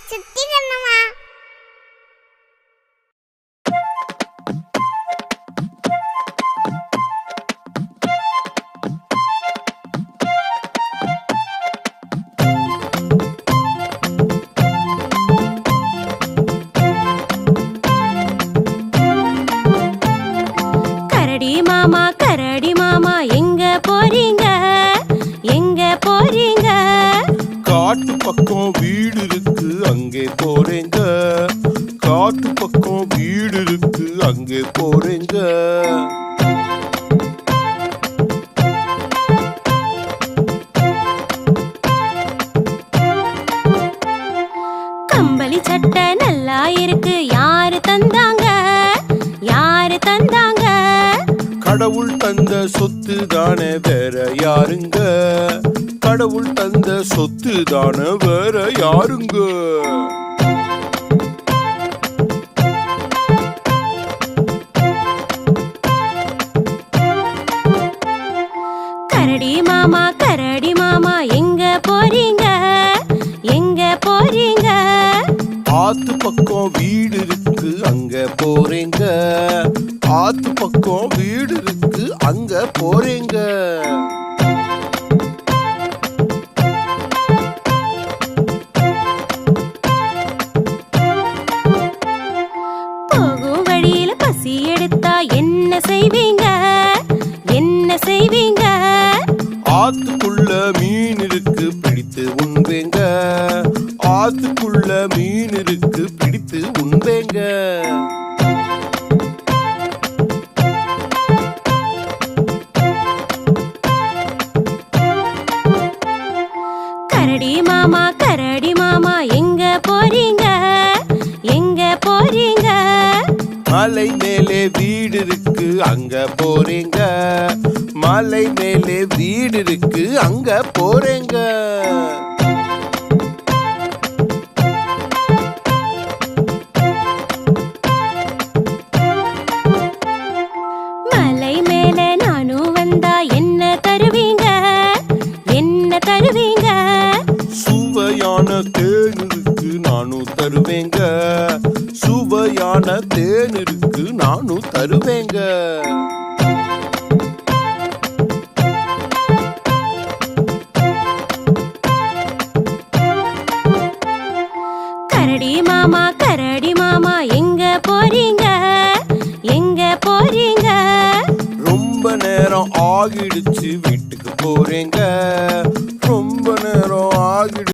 சுத்தி கண்ணம்மா. கரடி மாமா எங்க போறீங்க, எங்க போறீங்க? காட்டு பக்கம் வீடு இருக்கு அங்கே போறேங்க. காட்டு பக்கம் வீடு இருக்கு அங்கே போறேங்க. கம்பளி சட்டை நல்லா இருக்கு, யாரு தந்தாங்க, யாரு தந்தாங்க? கடவுள் தந்த சொத்து தானே வேற யாருங்க? கடவுள் தந்த சொத்து தானே வேற யாருங்க? கரடி மாமா எங்க போறீங்க, எங்க போறீங்க? ஆத்து பக்கம் வீடு இருக்கு அங்க போறேங்க. ஆத்து பக்கம் வீடு இருக்கு அங்க போறேங்க. போகும் வழியில பசி எடுத்தா என்ன செய்வீங்க, என்ன செய்வீங்க? ஆத்துக்குள்ள மீன் இருக்கு பிடித்து உண்பேங்க. ஆத்துக்குள்ள மீன் இருக்கு பிடித்து உண்பேங்க. கரடி மாமா எங்க போறீங்க, எங்க போறீங்க? மலை மேலே வீடு இருக்கு அங்க போறேங்க. மலை மேலே வீடு இருக்கு அங்க போறேங்க. மலை மேலே நானும் வந்தா என்ன தருவீங்க, என்ன தருவீங்க? சுவையான தேன் இருக்கு நானும் தருவேங்க. சுவையான தேன் இருக்கு நானும் தருவேங்க. கரடி மாமா எங்க போறீங்க, எங்க போறீங்க? ரொம்ப நேரம் ஆகிடுச்சு வீட்டுக்கு போறேங்க.